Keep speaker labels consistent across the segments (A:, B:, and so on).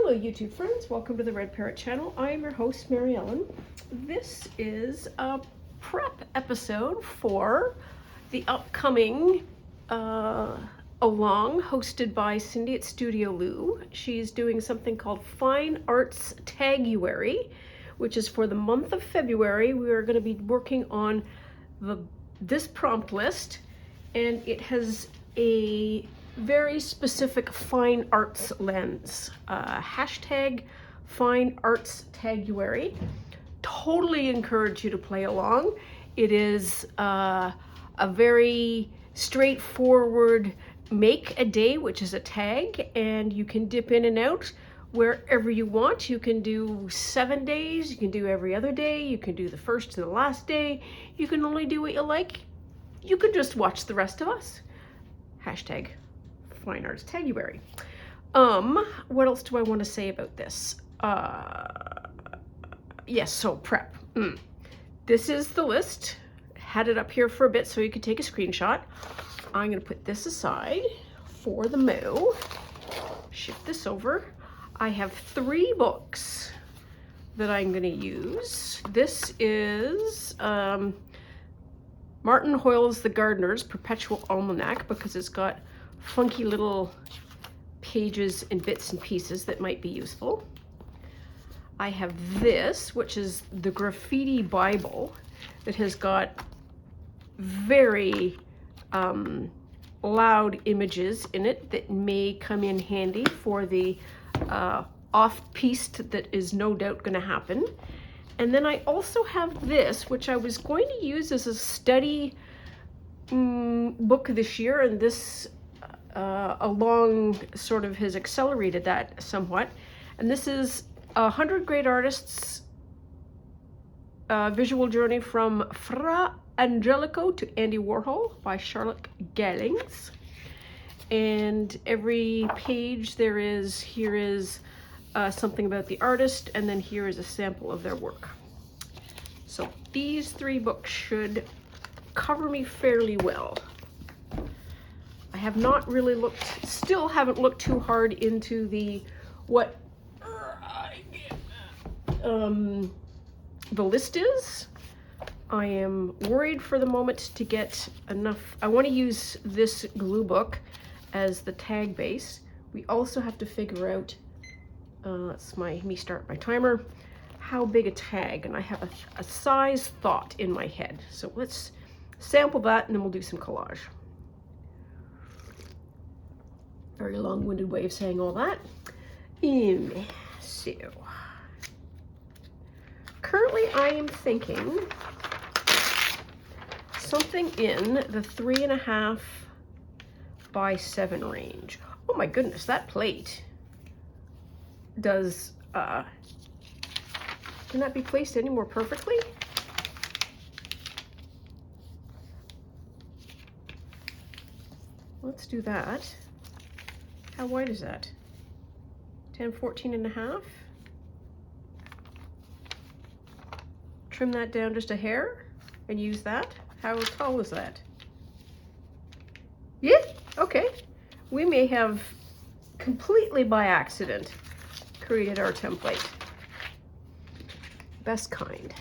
A: Hello YouTube friends, welcome to the Red Parrot channel. I am your host, Mary Ellen. This is a prep episode for the upcoming Along, hosted by Cindy at Studio Lou. She's doing something called Fine Arts Taguary, which is for the month of February. We are going to be working on this prompt list, and it has a very specific fine arts lens. Hashtag Fine Arts Taguary. Totally encourage you to play along. It is a very straightforward make a day, which is a tag, and you can dip in and out wherever you want. You can do 7 days, you can do every other day, you can do the first to the last day. You can only do what you like. You could just watch the rest of us. Hashtag Fine Arts Taguary. What else do I want to say about this? Yes, so prep. This is the list. Had it up here for a bit so you could take a screenshot. I'm going to put this aside for the moo. Shift this over. I have 3 books that I'm going to use. This is Martin Hoyle's The Gardener's Perpetual Almanac, because it's got funky little pages and bits and pieces that might be useful. I have this, which is the Graffiti Bible, that has got very loud images in it that may come in handy for the off-piste that is no doubt going to happen. And then I also have this, which I was going to use as a study book this year, and this Along sort of has accelerated that somewhat. And this is 100 Great Artists Visual Journey from Fra Angelico to Andy Warhol by Charlotte Gallings. And every page here is something about the artist, and then here is a sample of their work. So these 3 books should cover me fairly well. I have not really still haven't looked too hard into the list is. I am worried for the moment to get enough. I want to use this glue book as the tag base. We also have to figure out, let's me start my timer, how big a tag, and I have a size thought in my head. So let's sample that and then we'll do some collage. Very long-winded way of saying all that. So currently I am thinking something in the 3.5 by 7 range. Oh my goodness, that plate does, can that be placed any more perfectly? Let's do that. How wide is that? 10, 14.5. Trim that down just a hair and use that. How tall is that? Yeah, okay. We may have completely by accident created our template. Best kind.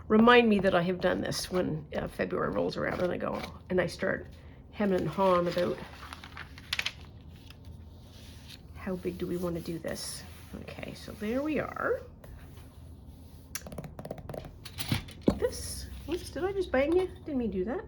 A: Remind me that I have done this when February rolls around and I go and I start hemming and hawing about how big do we want to do this. Okay, so there we are. This, oops, did I just bang you? Didn't mean to do that.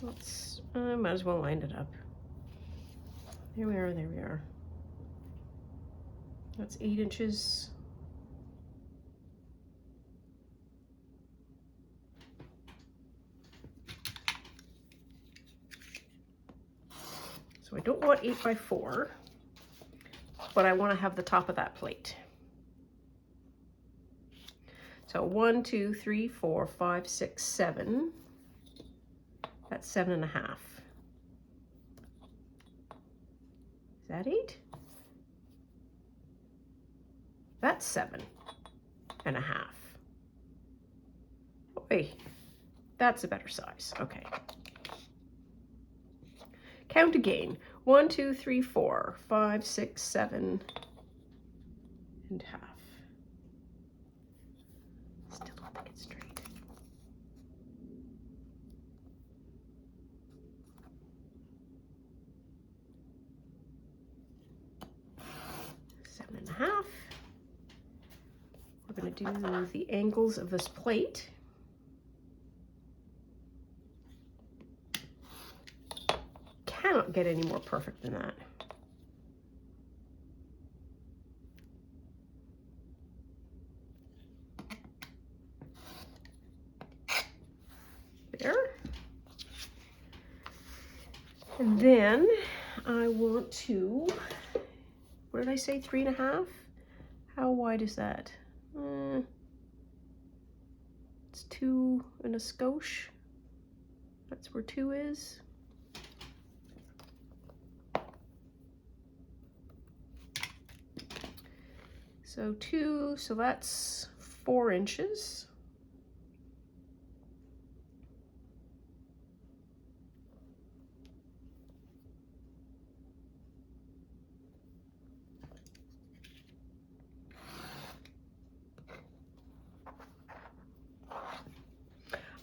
A: Let's, might as well line it up. There we are, there we are. That's 8 inches. So I don't want 8 by 4, but I want to have the top of that plate. So 1, 2, 3, 4, 5, 6, 7. That's 7.5. Is that 8? That's 7.5. Wait, that's a better size. Okay. Count again. 1, 2, 3, 4, 5, 6, 7 and half. Still don't think it's straight. Seven and a half. We're going to do the angles of this plate. Cannot get any more perfect than that. There. And then I want to, what did I say, 3.5? How wide is that? It's 2 and a skosh. That's where 2 is. So 2, so that's 4 inches.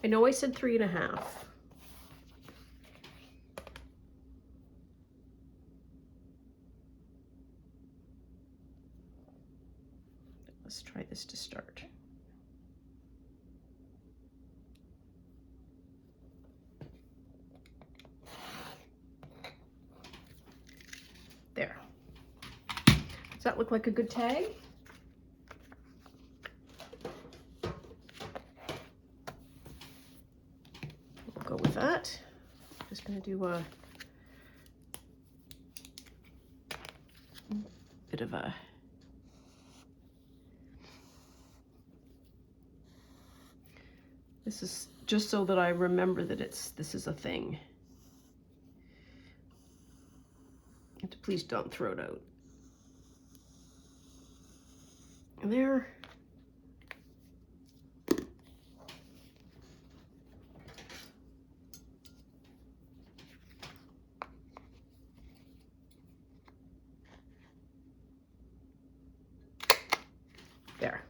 A: I know I said 3.5. Let's try this to start. There. Does that look like a good tag? We'll go with that. Just going to do a bit of a this is just so that I remember that this is a thing. And please don't throw it out. There. There.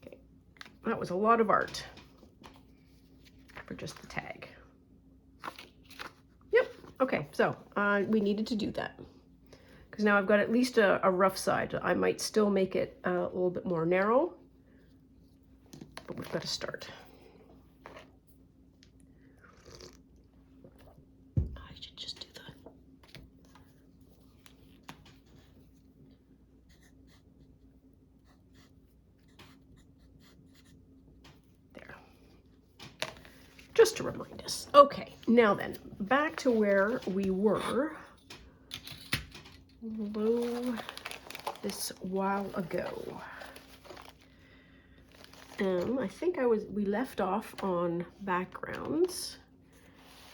A: Okay. That was a lot of art for just the tag. Yep. Okay, so we needed to do that because now I've got at least a rough side. I might still make it a little bit more narrow, but we've got to start. I should just do that. There. Just to remind us. Okay, now then, back to where we were this while ago. I think we left off on backgrounds.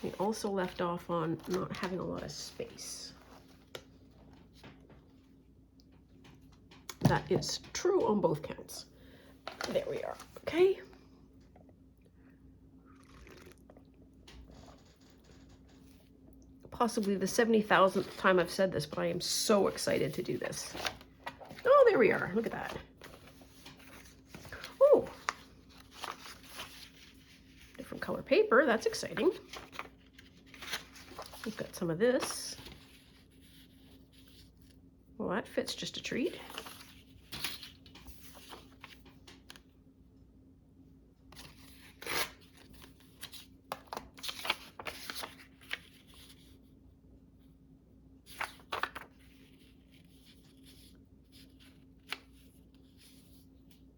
A: We also left off on not having a lot of space. That is true on both counts. There we are, okay? Possibly the 70,000th time I've said this, but I am so excited to do this. Oh, there we are, look at that. Oh, different color paper, that's exciting. We've got some of this. Well, that fits just a treat.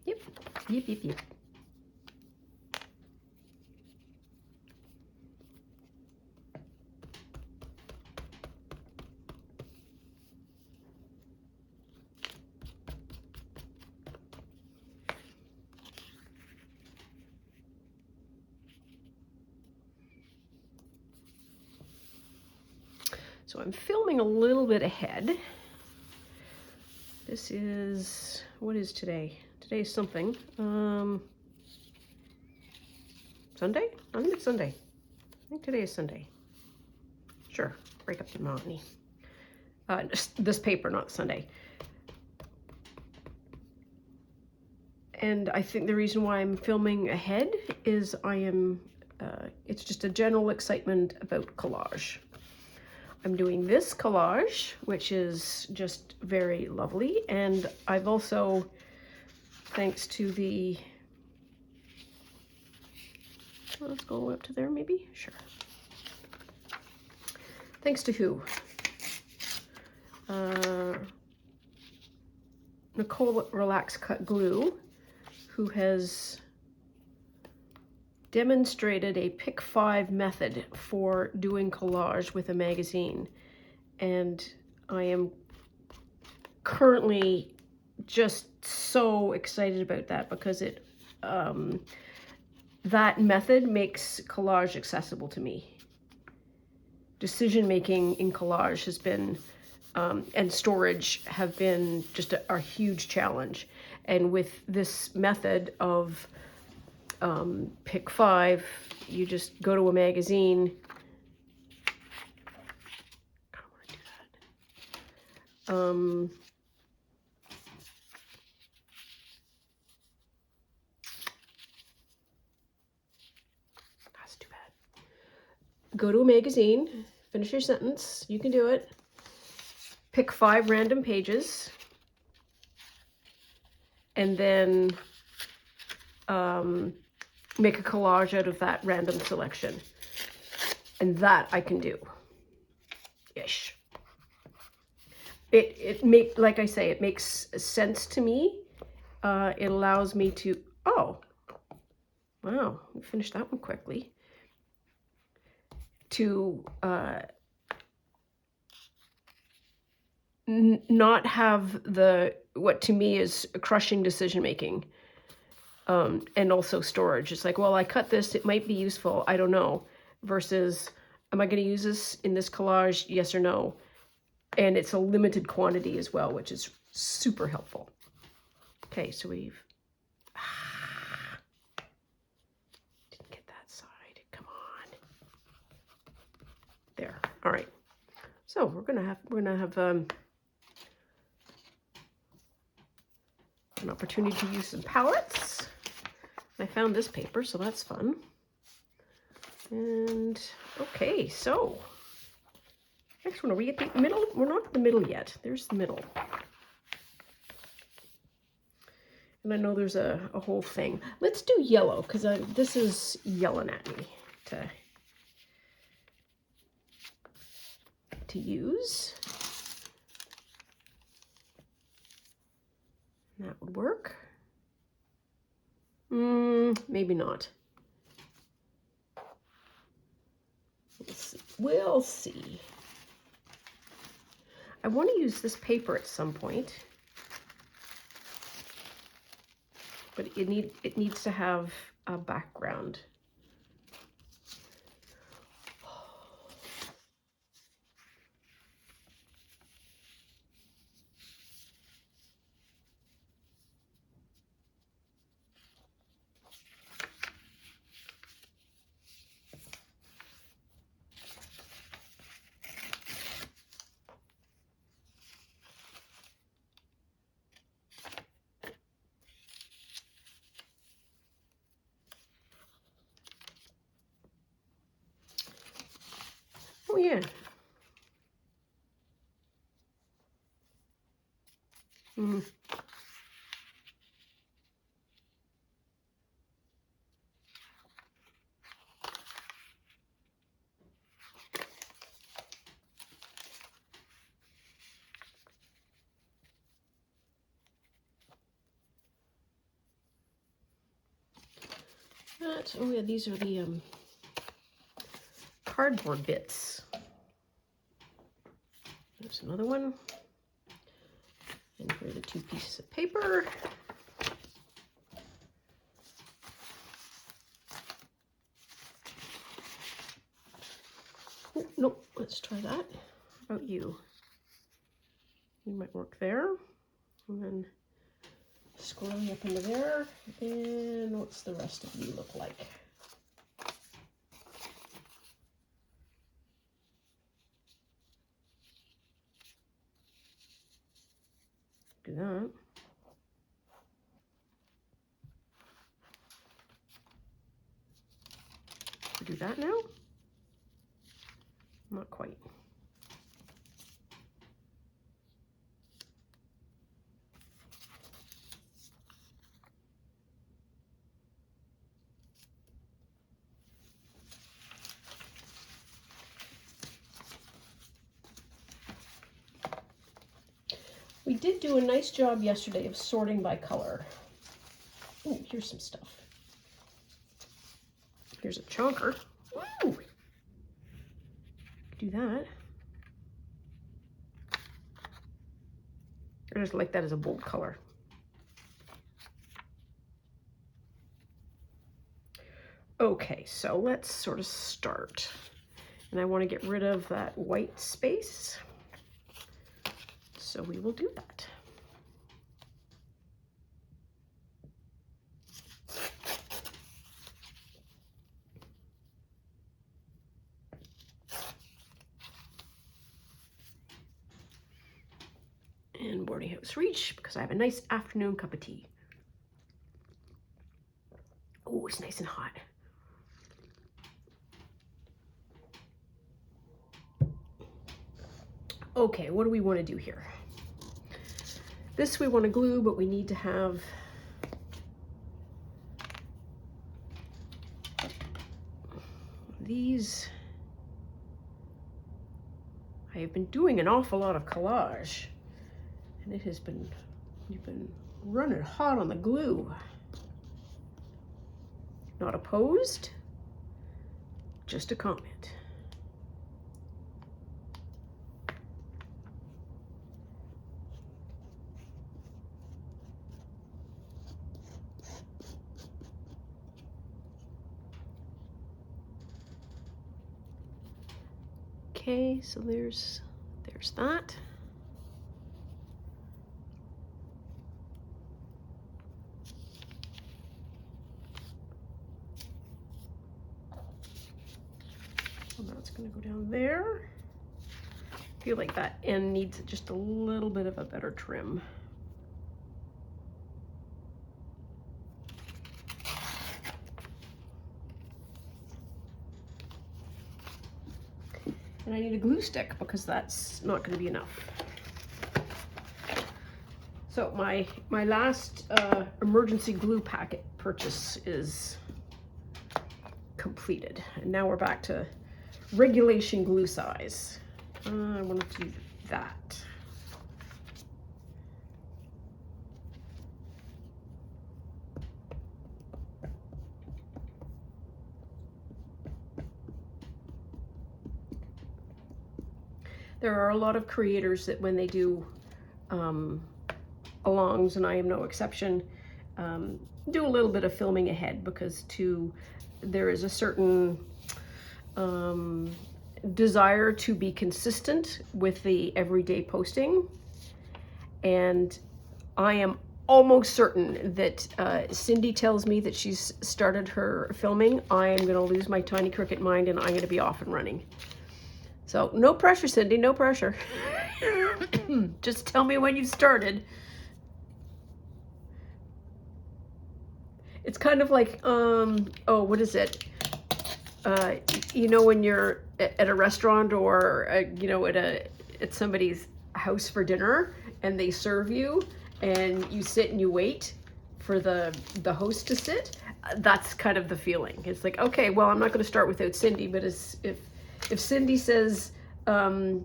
A: Yep. So I'm filming a little bit ahead. This is, what is today? Today's something. Sunday? I think it's Sunday. I think today is Sunday. Sure, break up the monotony. This paper, not Sunday. And I think the reason why I'm filming ahead is it's just a general excitement about collage. I'm doing this collage, which is just very lovely. And I've also, thanks to the, let's go up to there maybe, sure. Thanks to who? Nicole Relax Cut Glue, who has demonstrated a pick 5 method for doing collage with a magazine. And I am currently just so excited about that because it that method makes collage accessible to me. Decision making in collage has been and storage have been just a huge challenge. And with this method of pick 5, you just go to a magazine. I don't want to do that. That's too bad. Go to a magazine, finish your sentence, you can do it. Pick 5 random pages, and then make a collage out of that random selection. And that I can do. Ish. Like I say, it makes sense to me. It allows me to, oh, wow, we finished that one quickly. To not have what to me is crushing decision making. And also storage. It's like, well, I cut this, it might be useful, I don't know. Versus, am I going to use this in this collage? Yes or no? And it's a limited quantity as well, which is super helpful. Okay, so we've... didn't get that side. Come on. There. All right. So we're gonna have an opportunity to use some palettes. I found this paper, so that's fun. And okay, so next one, are we at the middle? We're not at the middle yet. There's the middle. And I know there's a whole thing. Let's do yellow, because this is yelling at me to use. That would work. Maybe not. We'll see. I want to use this paper at some point, but it needs to have a background. Oh yeah. Oh yeah, these are the cardboard bits. There's another one. And here are the 2 pieces of paper. Oh, no, let's try that. How about you? You might work there, and then scrolling up into there, and what's the rest of you look like? Do that. Do that now? Not quite. We did do a nice job yesterday of sorting by color. Ooh, here's some stuff. Here's a chonker. Ooh. Do that. I just like that as a bold color. Okay, so let's sort of start. And I want to get rid of that white space. So we will do that. And boarding house reach, because I have a nice afternoon cup of tea. Oh, it's nice and hot. Okay, what do we want to do here? This we want to glue, but we need to have these. I have been doing an awful lot of collage, and we've been running hot on the glue. Not opposed, just a comment. Okay, so there's that. So that's going to go down there. I feel like that end needs just a little bit of a better trim. And I need a glue stick because that's not going to be enough. So my last emergency glue packet purchase is completed. And now we're back to regulation glue size. I want to do that. There are a lot of creators that when they do alongs, and I am no exception, do a little bit of filming ahead because there is a certain desire to be consistent with the everyday posting. And I am almost certain that Cindy tells me that she's started her filming. I am going to lose my tiny cricket mind and I'm going to be off and running. So no pressure, Cindy, no pressure. Just tell me when you've started. It's kind of like, oh, what is it? You know, when you're at a restaurant or, you know, at somebody's house for dinner and they serve you and you sit and you wait for the host to sit. That's kind of the feeling. It's like, okay, well, I'm not going to start without Cindy, but if Cindy says, you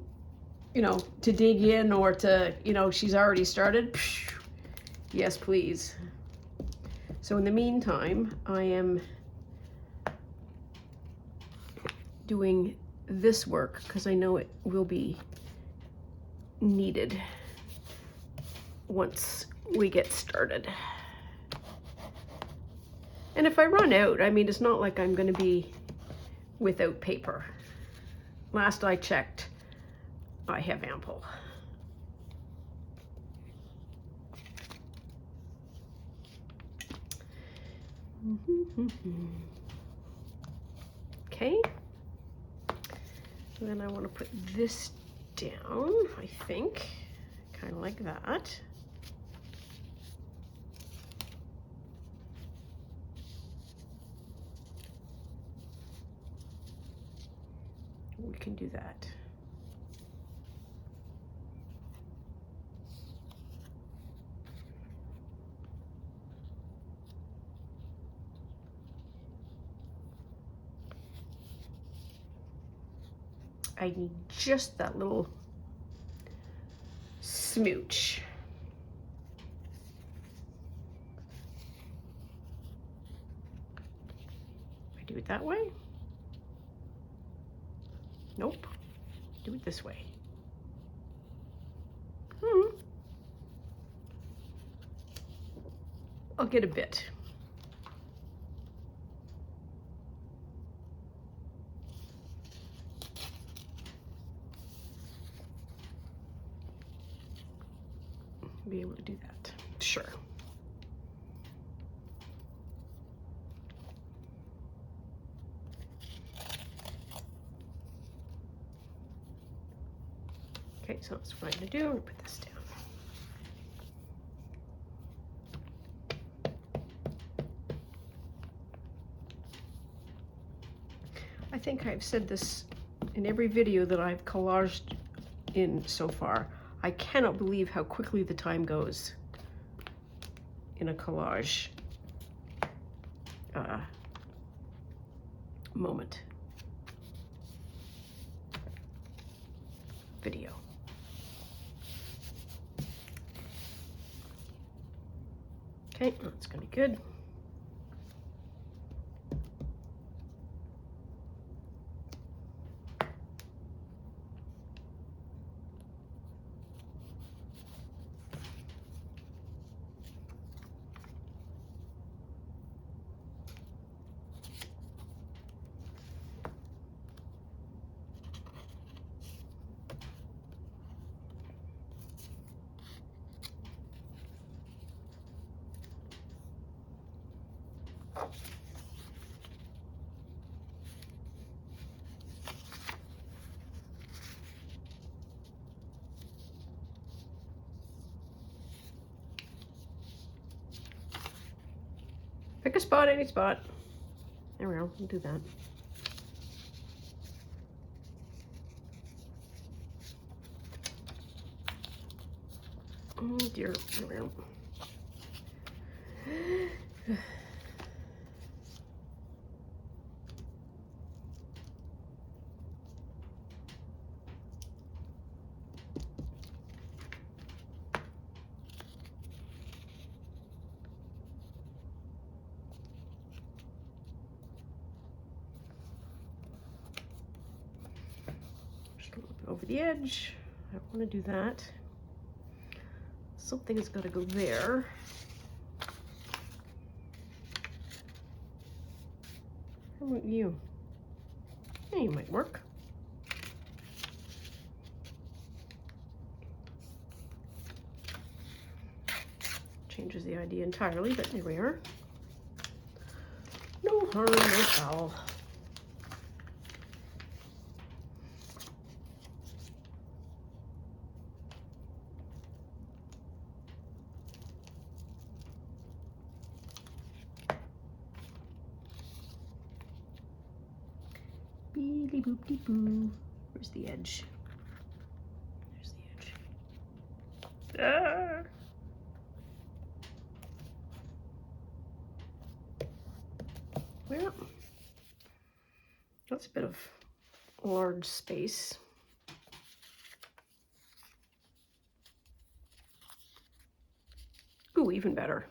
A: know, to dig in or to, you know, she's already started, psh, yes, please. So in the meantime, I am doing this work because I know it will be needed once we get started. And if I run out, I mean, it's not like I'm going to be without paper. Last I checked, I have ample. Okay. And then I want to put this down, I think, kind of like that. We can do that. I need just that little smooch. I do it that way? Nope. Do it this way. I'll get a bit. Be able to do that. Sure. Okay, so that's what I'm going to do. I'm going to put this down. I think I've said this in every video that I've collaged in so far. I cannot believe how quickly the time goes in a collage moment. Video. Okay, that's gonna be good. Pick a spot, any spot. There we go, we'll do that. Oh dear, there we go. Over the edge. I don't want to do that. Something has got to go there. How about you? Yeah, you might work. Changes the idea entirely, but there we are. No harm, no foul. Beely boop de boo. Where's the edge? There's the edge. Ah! Well, that's a bit of large space. Ooh, even better.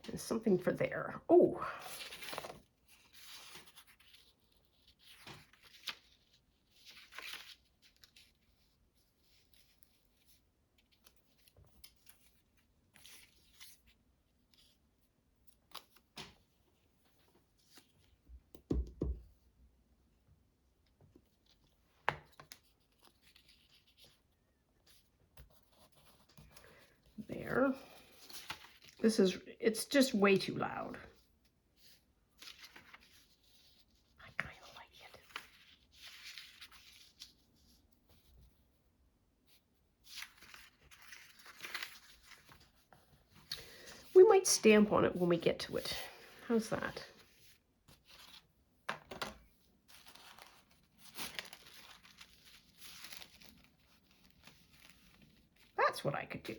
A: And something for there. Oh. There. It's just way too loud. I kind of like it. We might stamp on it when we get to it. How's that? That's what I could do.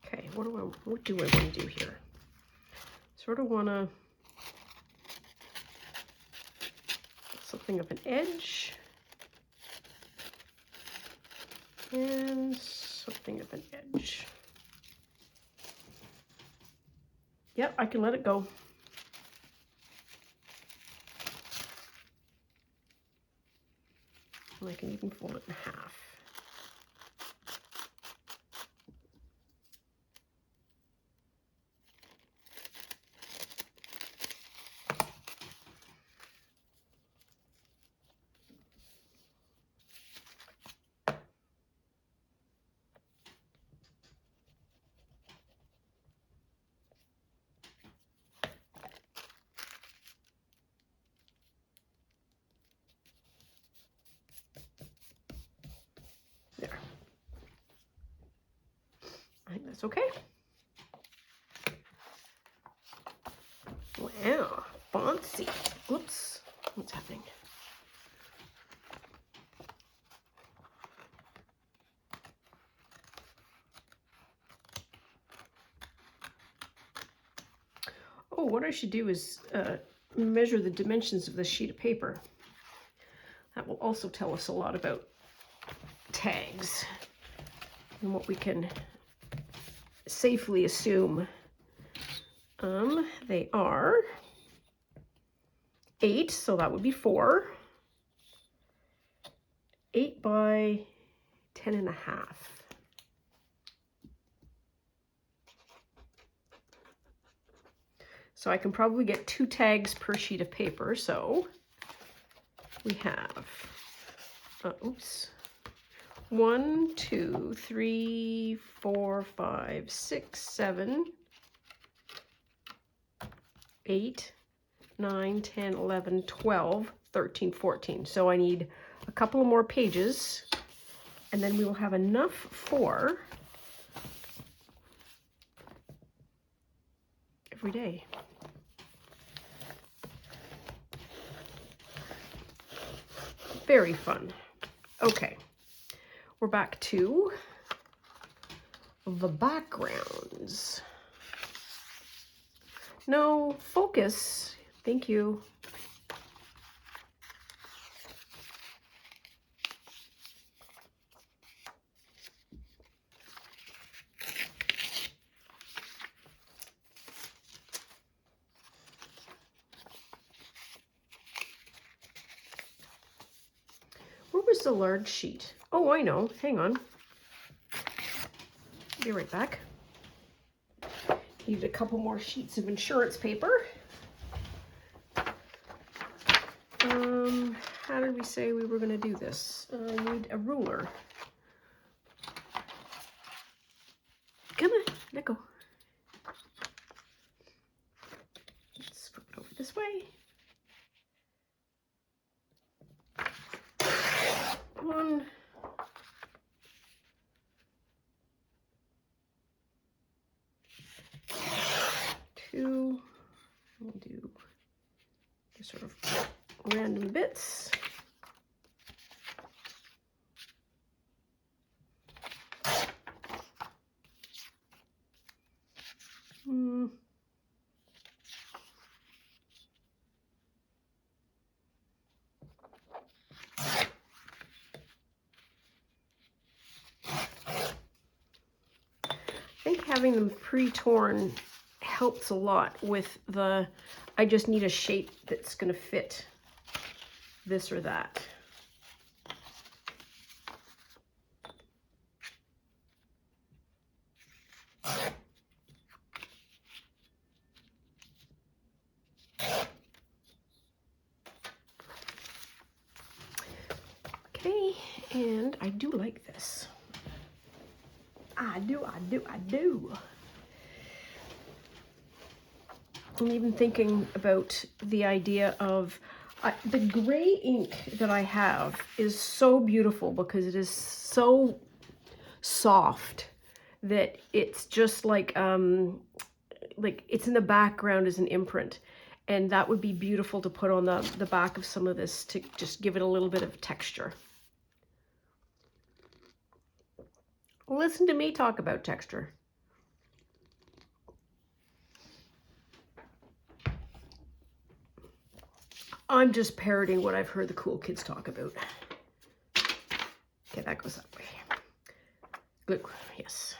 A: Okay, what do I want to do here? Sort of want to something of an edge and something of an edge. Yep, I can let it go. And I can even fold it in half. There. I think that's okay. Wow, fancy. Oops, what's happening? Oh, what I should do is measure the dimensions of this sheet of paper. That will also tell us a lot about tags and what we can safely assume. They are 8, so that would be 4. 8 by 10.5. So I can probably get 2 tags per sheet of paper. So we have, oops, 1, 2, 3, 4, 5, 6, 7, 8, 9, 10, 11, 12, 13, 14. So I need a couple of more pages, and then we will have enough for every day. Very fun. Okay, we're back to the backgrounds. No, focus. Thank you. Where was the large sheet? Oh, I know. Hang on. Be right back. Need a couple more sheets of insurance paper. How did we say we were going to do this? I need a ruler. Come on, let go. Let's flip it over this way. 1, 2. We'll do just sort of random bits. I think having them pre-torn helps a lot with the, I just need a shape that's going to fit this or that. Okay, and I do like this. I do. I'm even thinking about the idea of the gray ink that I have is so beautiful because it is so soft that it's just like it's in the background as an imprint, and that would be beautiful to put on the back of some of this to just give it a little bit of texture. Listen to me talk about texture. I'm just parroting what I've heard the cool kids talk about. Okay, that goes that way. Good, yes.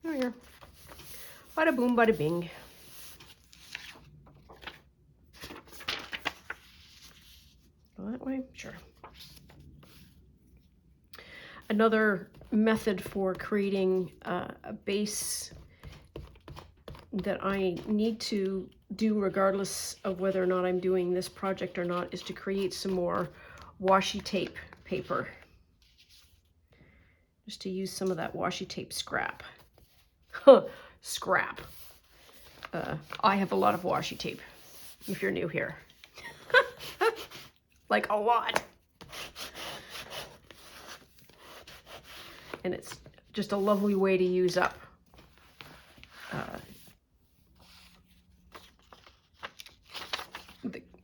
A: There we are. Bada boom, bada bing. Go that way? Sure. Another method for creating a base that I need to do regardless of whether or not I'm doing this project or not is to create some more washi tape paper. Just to use some of that washi tape scrap. Scrap. I have a lot of washi tape, if you're new here. Like a lot. And it's just a lovely way to use up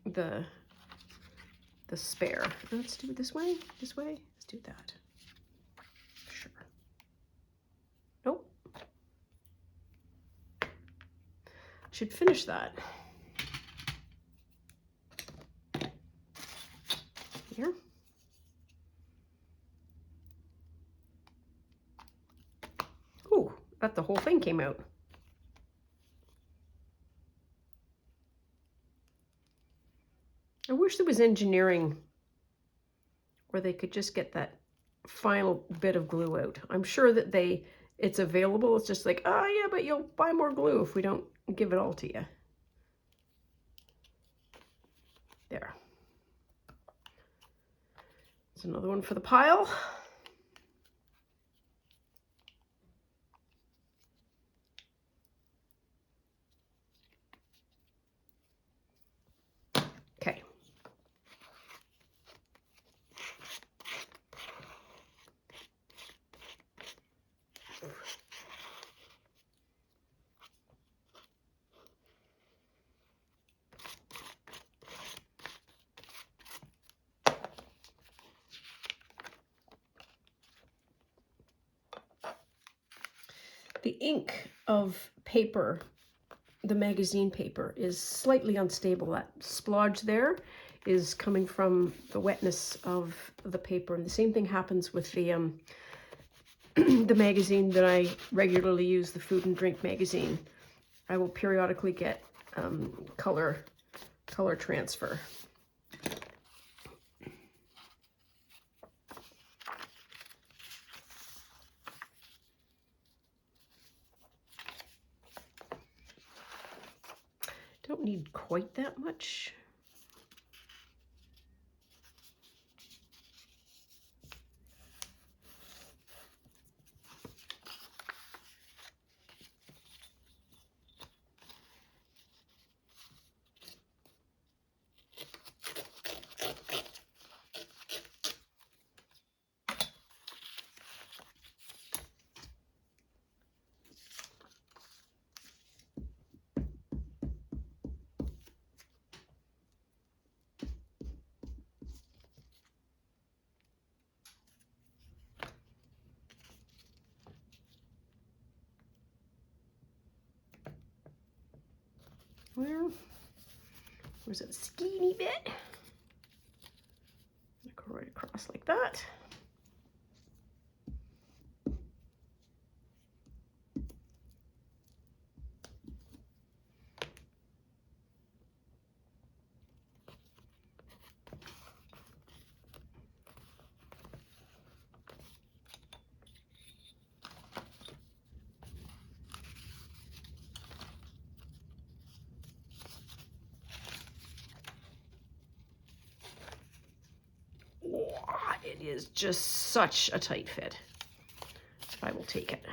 A: the spare. Let's do it this way. This way. Let's do that. Sure. Nope. Should finish that. Here. Ooh, that the whole thing came out. I wish there was engineering where they could just get that final bit of glue out. I'm sure that it's available. It's just like, oh yeah, but you'll buy more glue if we don't give it all to you. There. There's another one for the pile. Okay. The ink of paper, the magazine paper, is slightly unstable. That splodge there is coming from the wetness of the paper. And the same thing happens with the the magazine that I regularly use, the Food and Drink magazine. I will periodically get color transfer. Don't need quite that much. Where's that skinny bit? Go right across like that. it is just such a tight fit. I will take it.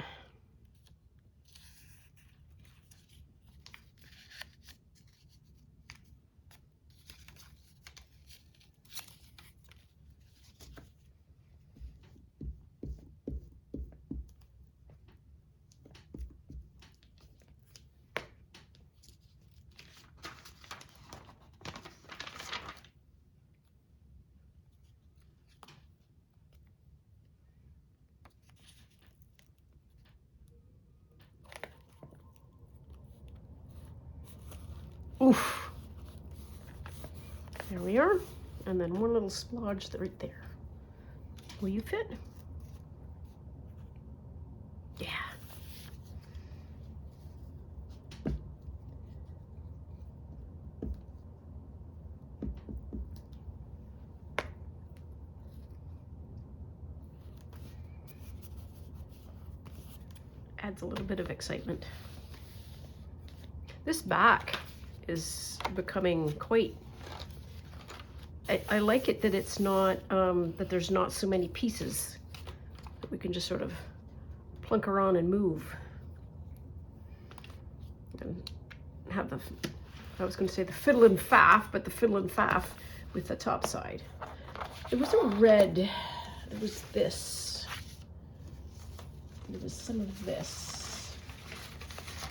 A: Oof. There we are. And then one little splodge right there. Will you fit? Yeah. Adds a little bit of excitement. This back is becoming quite, I like it that it's not, that there's not so many pieces that we can just sort of plunk around and move. And have the, I was going to say the fiddle and faff, but the fiddle and faff with the top side. It was a red, it was this. There was some of this.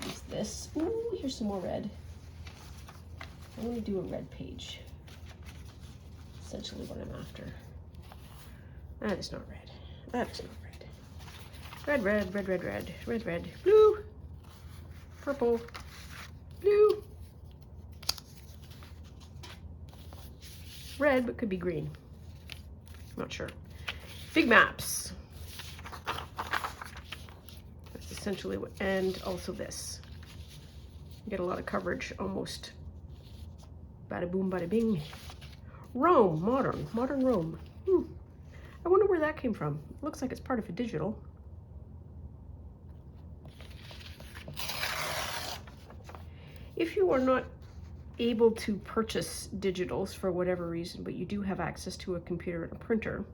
A: There's this. Ooh, here's some more red. I want to do a red page. Essentially what I'm after. That is not red. That is not red. Red, red, red, red, red, red, red, blue, purple, blue, red, but could be green. Not sure. Big maps. That's essentially what, and also this. You get a lot of coverage, almost bada boom, bada bing. Rome, modern Rome. I wonder where that came from. It looks like it's part of a digital. If you are not able to purchase digitals for whatever reason, but you do have access to a computer and a printer,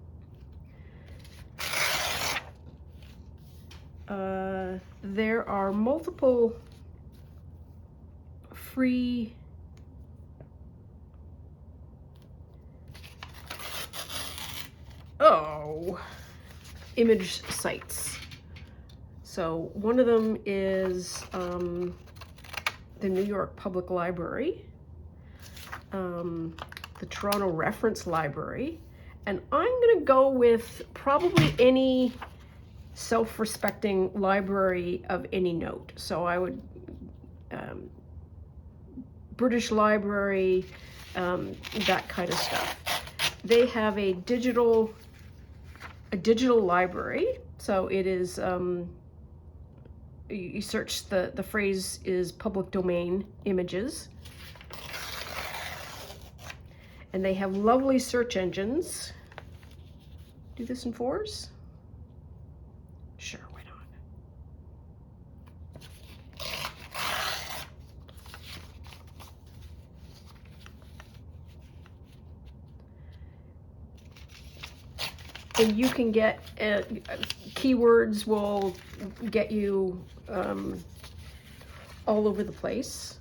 A: there are multiple free image sites. So one of them is the New York Public Library, the Toronto Reference Library, and I'm going to go with probably any self-respecting library of any note. So I would, British Library, that kind of stuff. They have a digital library. So it is, you search, the phrase is public domain images. And they have lovely search engines. Do this in 4s? Sure, why not? And you can get, keywords will get you all over the place.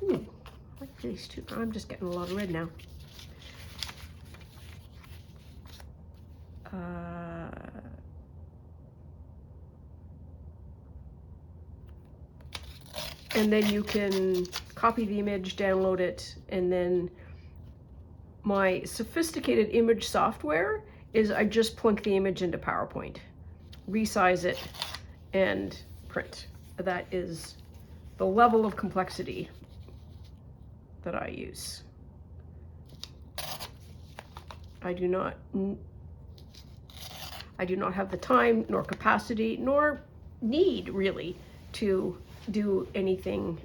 A: Ooh, I like these two. I'm just getting a lot of red now. And then you can copy the image, download it, and then my sophisticated image software is I just plunk the image into PowerPoint, resize it, and print. That is the level of complexity that I use. I do not have the time, nor capacity, nor need really to do anything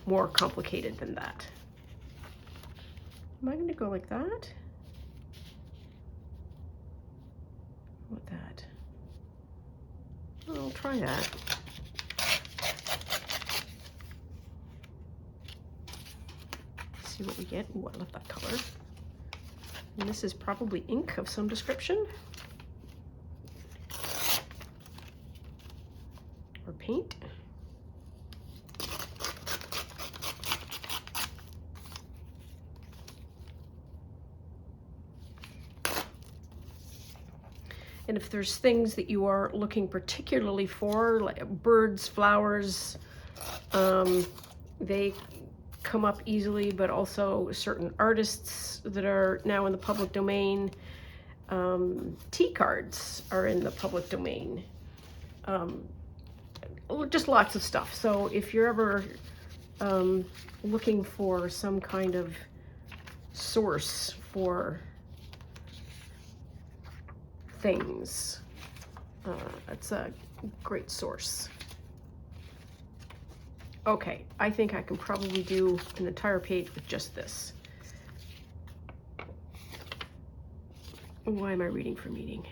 A: more complicated than that. Am I going to go like that? What that? I'll try that. See what we get. Ooh, I love that color. And this is probably ink of some description. paint. And if there's things that you are looking particularly for, like birds, flowers, they come up easily, but also certain artists that are now in the public domain. Tea cards are in the public domain. Just lots of stuff. So if you're ever looking for some kind of source for things, it's a great source. Okay, I think I can probably do an entire page with just this. Why am I reading from meeting?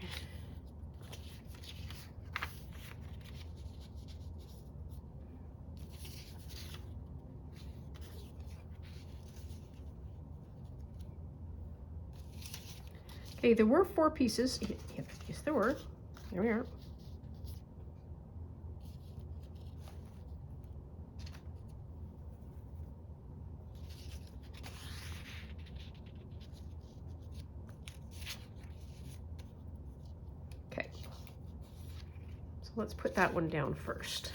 A: Okay, there were 4 pieces. Yes, there were. There we are. Okay. So let's put that one down first.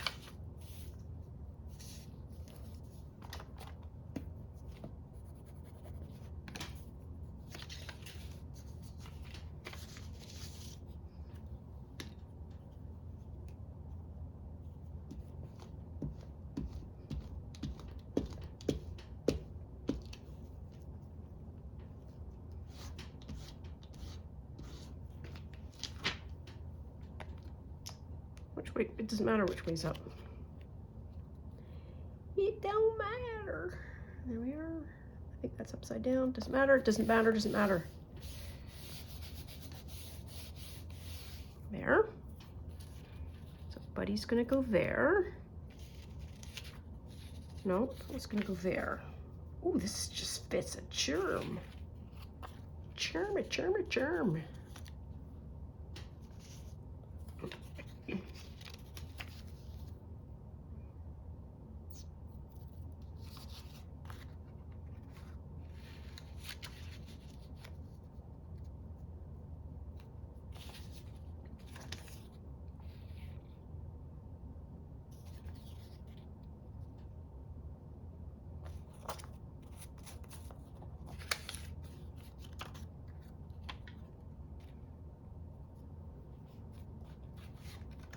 A: Which way? It doesn't matter which way's up. It don't matter. There we are. I think that's upside down. Doesn't matter. Doesn't matter. Doesn't matter. There. So Buddy's gonna go there. Nope, it's gonna go there. Oh, this just fits a germ. Germ, germ, germ.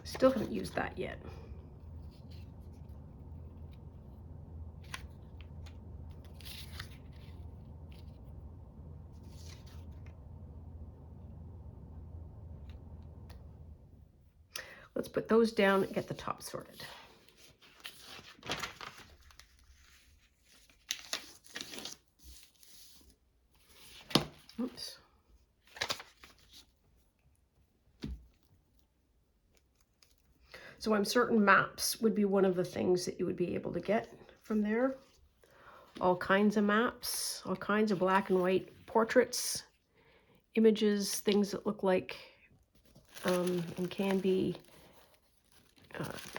A: Still haven't used that yet. Let's put those down and get the top sorted. Oops. So I'm certain maps would be one of the things that you would be able to get from there. All kinds of maps, all kinds of black and white portraits, images, things that look like and can be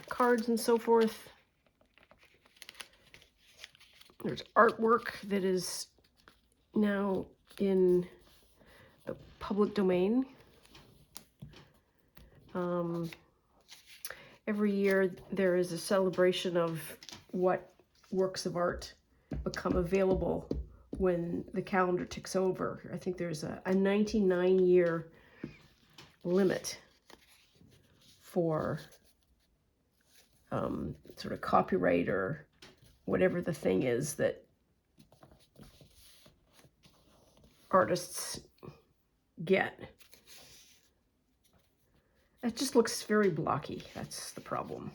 A: cards and so forth. There's artwork that is now in the public domain. Every year there is a celebration of what works of art become available when the calendar ticks over. I think there's a 99-year limit for sort of copyright or whatever the thing is that artists get. It just looks very blocky. That's the problem.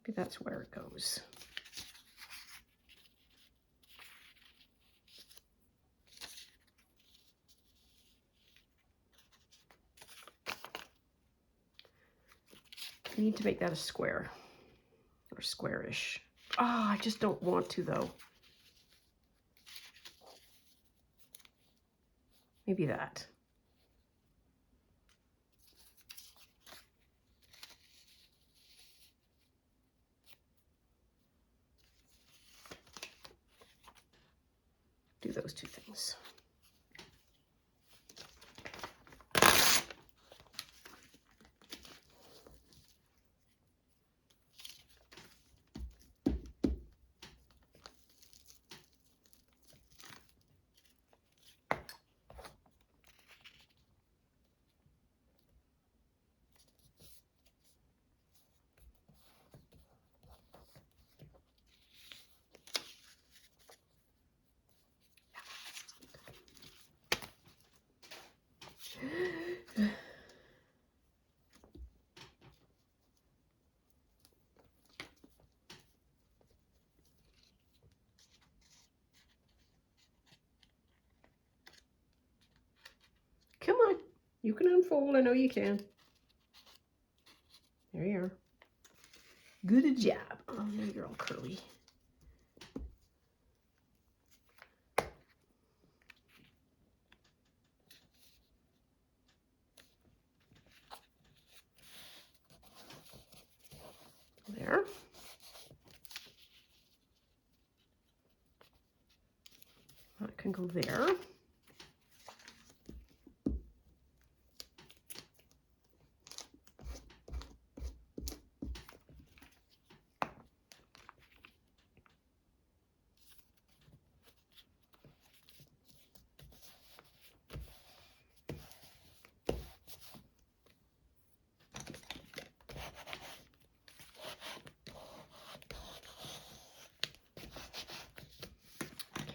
A: Maybe that's where it goes. I need to make that a square or squarish. Ah, I just don't want to though. Maybe that. do those two things. Come on, you can unfold. I know you can. There you are. Good job. Oh, now you're all curly. There. That can go there.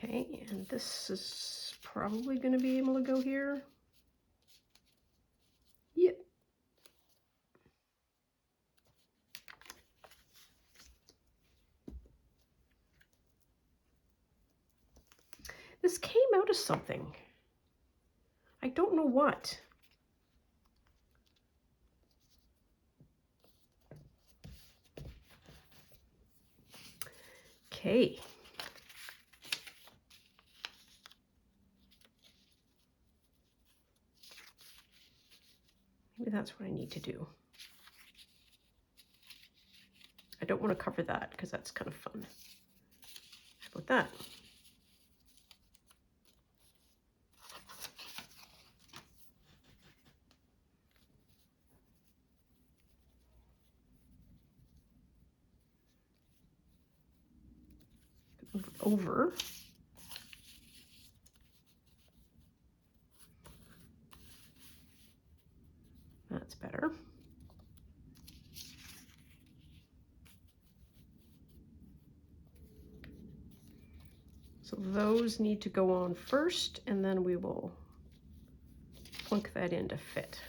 A: Okay, and this is probably going to be able to go here. Yep. This came out of something. I don't know what. Okay. Maybe that's what I need to do. I don't want to cover that because that's kind of fun. How about that? Move it over. That's better. So those need to go on first, and then we will plunk that in to fit.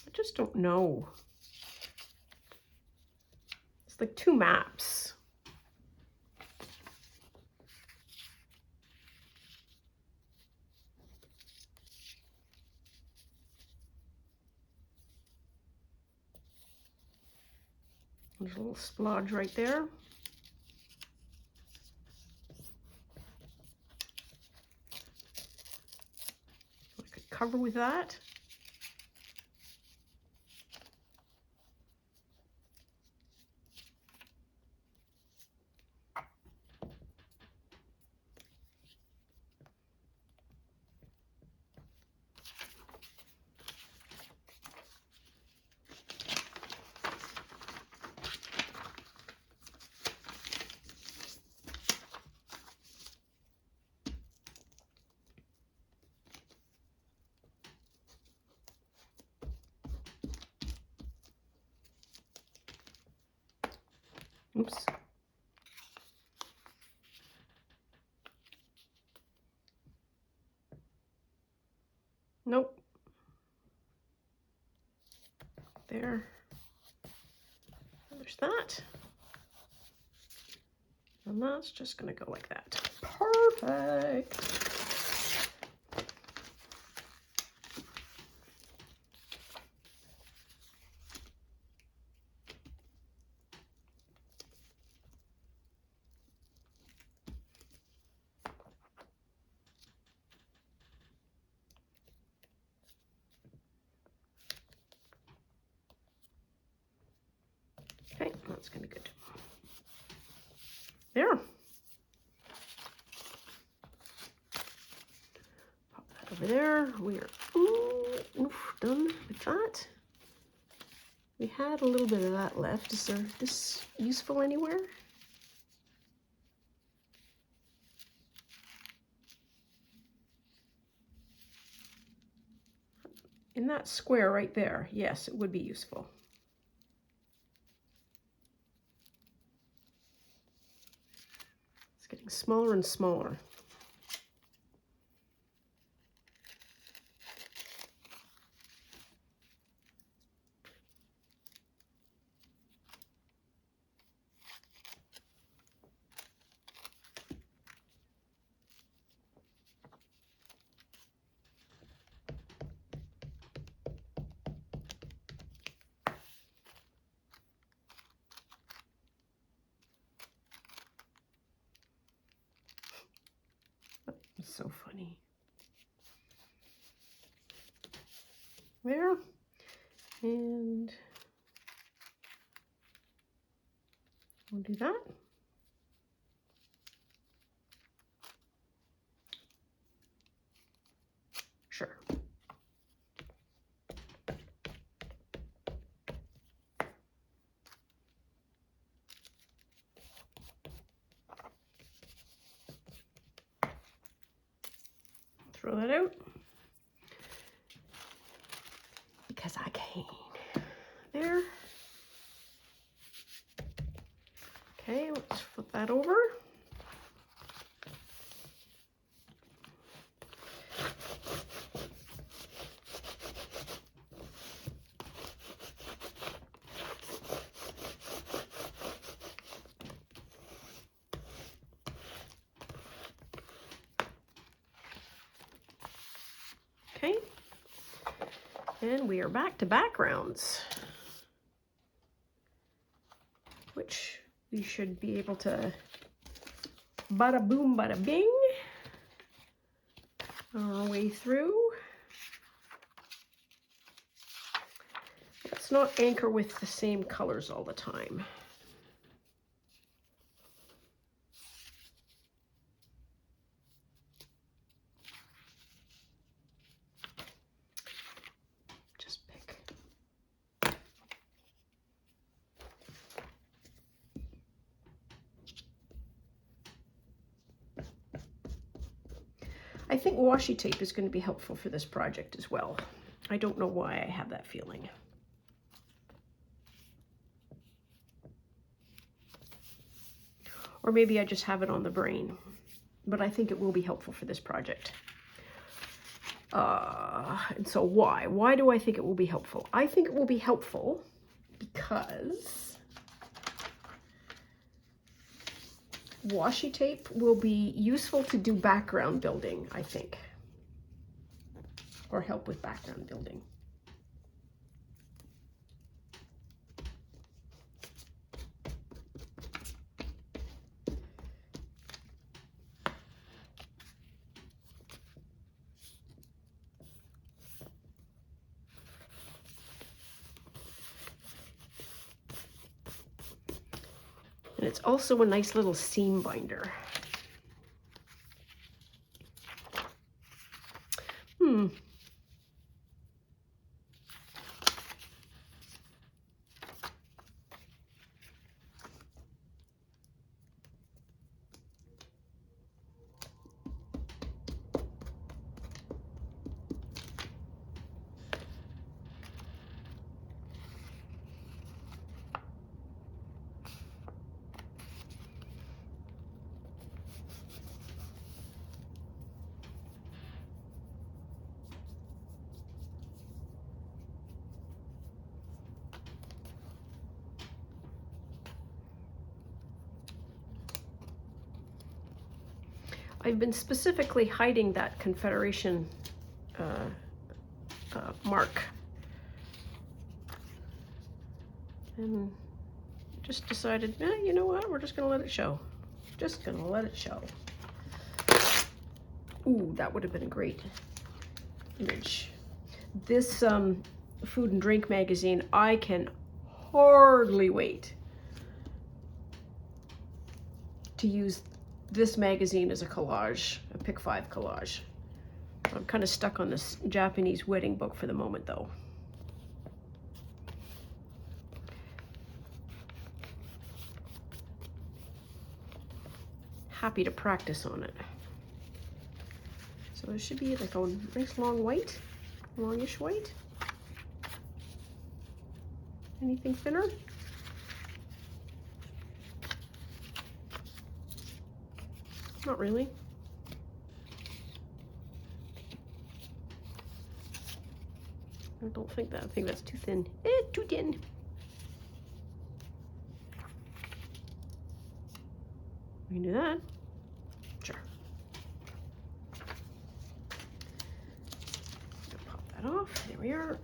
A: I just don't know. It's like two maps. There's a little splodge right there. I could cover with that. Oops. Nope. There. There's that. And that's just going to go like that. Perfect. that's gonna be good. There. Pop that over there. We are done with that. We had a little bit of that left. Is this useful anywhere? In that square right there, yes, it would be useful. It's getting smaller and smaller. It's so funny. There. And we'll do that. Sure. Throw that out. Because I can. There. Okay, let's flip that over. Okay, and we are back to backgrounds, which we should be able to bada boom, bada bing our way through. Let's not anchor with the same colors all the time. I think washi tape is going to be helpful for this project as well. I don't know why I have that feeling. Or maybe I just have it on the brain, but I think it will be helpful for this project. And so why? Why do I think it will be helpful? I think it will be helpful because washi tape will be useful to do background building, I think, or help with background building. And it's also a nice little seam binder. I've been specifically hiding that Confederation mark. And just decided, you know what, we're just gonna let it show. Just gonna let it show. Ooh, that would have been a great image. This food and drink magazine, I can hardly wait to use this magazine as a collage, a Pick 5 collage. I'm kind of stuck on this Japanese wedding book for the moment though. Happy to practice on it. So it should be like a nice long white, longish white. Anything thinner? Not really. I don't think that. I think that's too thin. Too thin. We can do that. Sure. Pop that off. There we are.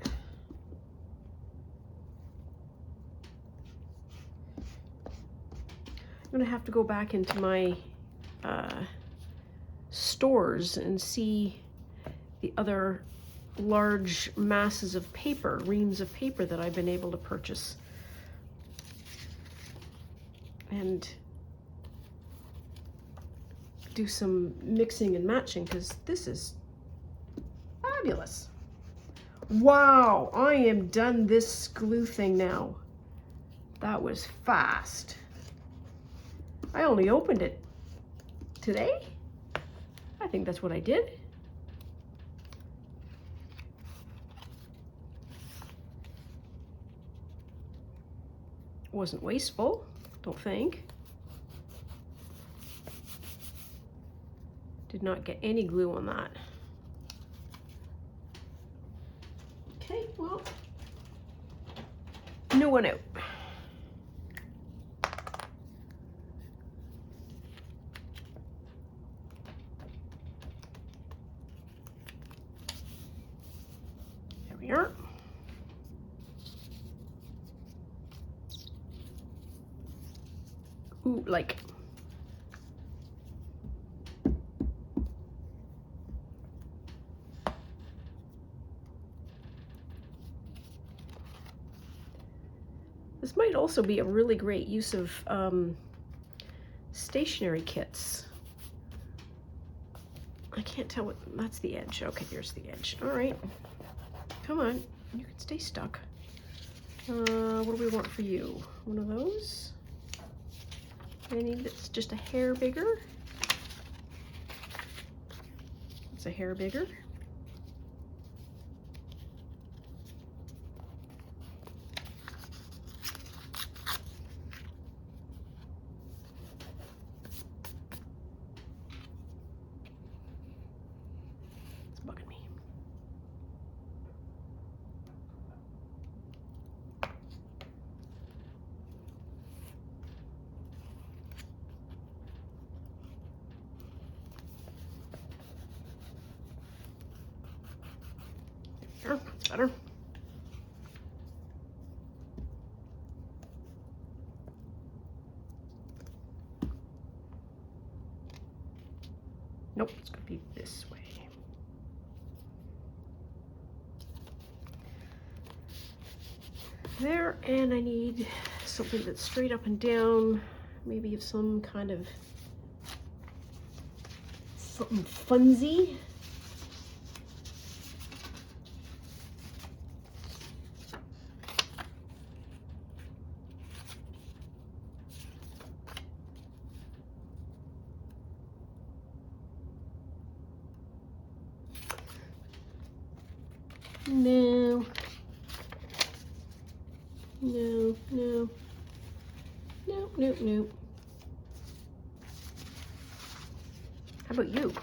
A: I'm gonna have to go back into my stores and see the other large masses of paper, reams of paper that I've been able to purchase, and do some mixing and matching, because this is fabulous. Wow, I am done this glue thing now. That was fast. I only opened it today. I think that's what I did. Wasn't wasteful, don't think. Did not get any glue on that. Okay, well, new one out. There we are. Ooh, like. This might also be a really great use of stationery kits. I can't tell what, that's the edge. Okay, here's the edge. All right, come on, you can stay stuck. What do we want for you? One of those? Any that's just a hair bigger? It's a hair bigger. It's bugging me. There, that's better. Nope, it's gonna be this way. There, and I need something that's straight up and down, maybe of some kind of something funsy. No. No, no. No, no, no. How about you?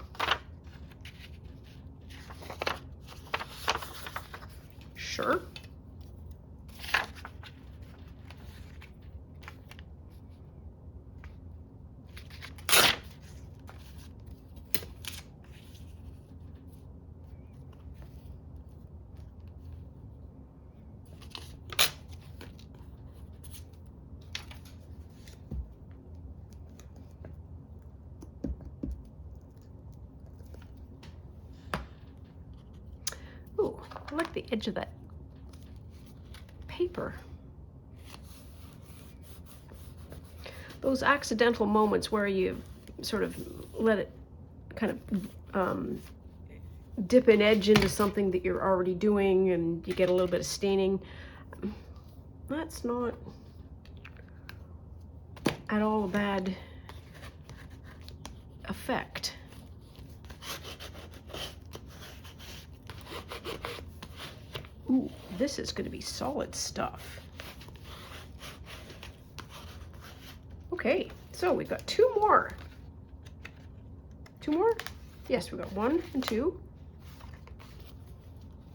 A: Sure. Ooh, I like the edge of that paper. those accidental moments where you sort of let it kind of dip an edge into something that you're already doing and you get a little bit of staining. That's not at all a bad effect. Ooh, this is going to be solid stuff. Okay, so we've got two more. Two more? Yes, we've got 1 and 2.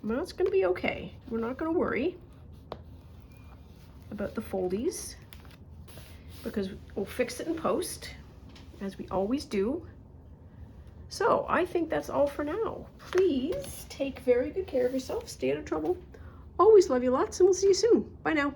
A: Well, it's going to be okay. We're not going to worry about the foldies because we'll fix it in post, as we always do. So I think that's all for now. Please take very good care of yourself. Stay out of trouble. Always love you lots, and we'll see you soon. Bye now.